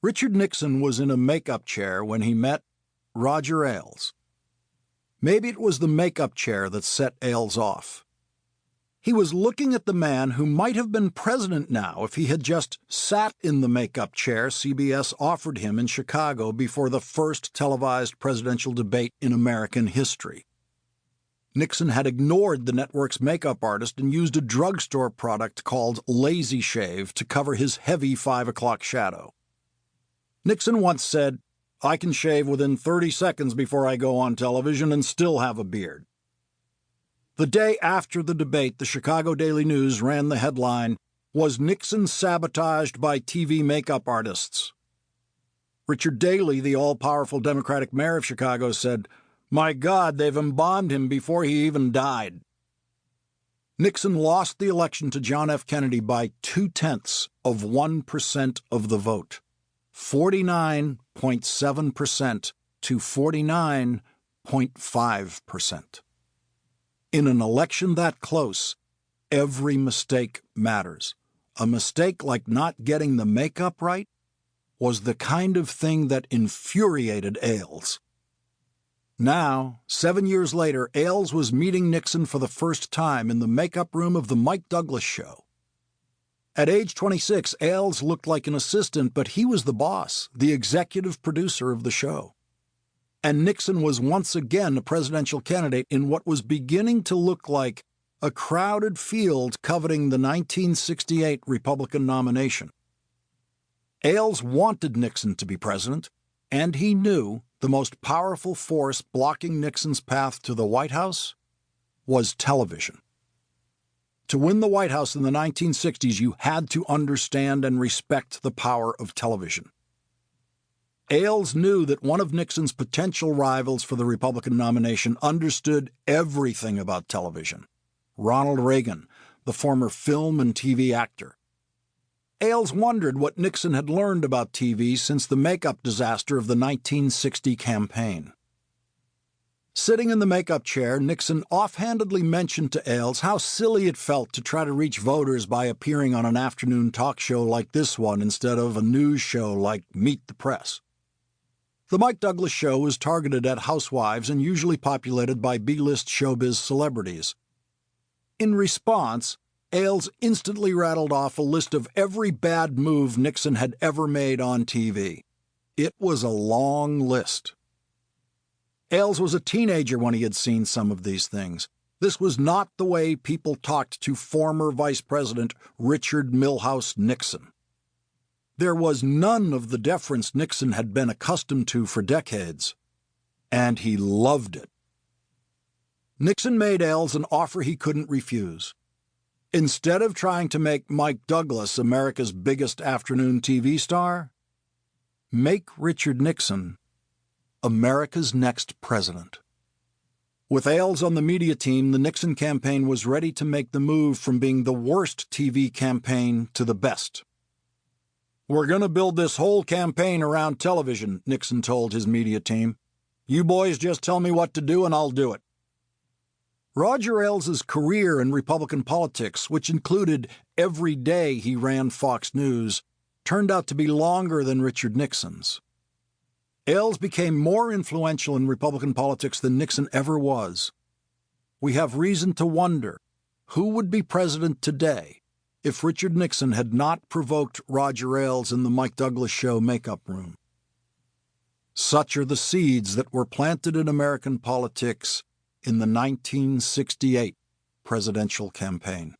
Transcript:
Richard Nixon was in a makeup chair when he met Roger Ailes. Maybe it was the makeup chair that set Ailes off. He was looking at the man who might have been president now if he had just sat in the makeup chair CBS offered him in Chicago before the first televised presidential debate in American history. Nixon had ignored the network's makeup artist and used a drugstore product called Lazy Shave to cover his heavy 5 o'clock shadow. Nixon once said, "I can shave within 30 seconds before I go on television and still have a beard." The day after the debate, the Chicago Daily News ran the headline, "Was Nixon sabotaged by TV makeup artists?" Richard Daley, the all-powerful Democratic mayor of Chicago, said, "My God, they've embalmed him before he even died." Nixon lost the election to John F. Kennedy by 0.2% of the vote, 49.7% to 49.5%. In an election that close, every mistake matters. A mistake like not getting the makeup right was the kind of thing that infuriated Ailes. Now, 7 years later, Ailes was meeting Nixon for the first time in the makeup room of the Mike Douglas show. At age 26, Ailes looked like an assistant, but he was the boss, the executive producer of the show. And Nixon was once again a presidential candidate in what was beginning to look like a crowded field coveting the 1968 Republican nomination. Ailes wanted Nixon to be president, and he knew the most powerful force blocking Nixon's path to the White House was television. To win the White House in the 1960s, you had to understand and respect the power of television. Ailes knew that one of Nixon's potential rivals for the Republican nomination understood everything about television: Ronald Reagan, the former film and TV actor. Ailes wondered what Nixon had learned about TV since the makeup disaster of the 1960 campaign. Sitting in the makeup chair, Nixon offhandedly mentioned to Ailes how silly it felt to try to reach voters by appearing on an afternoon talk show like this one instead of a news show like Meet the Press. The Mike Douglas show was targeted at housewives and usually populated by B-list showbiz celebrities. In response, Ailes instantly rattled off a list of every bad move Nixon had ever made on TV. It was a long list. Ailes was a teenager when he had seen some of these things. This was not the way people talked to former Vice President Richard Milhouse Nixon. There was none of the deference Nixon had been accustomed to for decades, and he loved it. Nixon made Ailes an offer he couldn't refuse. Instead of trying to make Mike Douglas America's biggest afternoon TV star, make Richard Nixon America's next president. With Ailes on the media team, the Nixon campaign was ready to make the move from being the worst TV campaign to the best. "We're going to build this whole campaign around television," Nixon told his media team. "You boys just tell me what to do and I'll do it." Roger Ailes' career in Republican politics, which included every day he ran Fox News, turned out to be longer than Richard Nixon's. Ailes became more influential in Republican politics than Nixon ever was. We have reason to wonder who would be president today if Richard Nixon had not provoked Roger Ailes in the Mike Douglas show makeup room. Such are the seeds that were planted in American politics in the 1968 presidential campaign.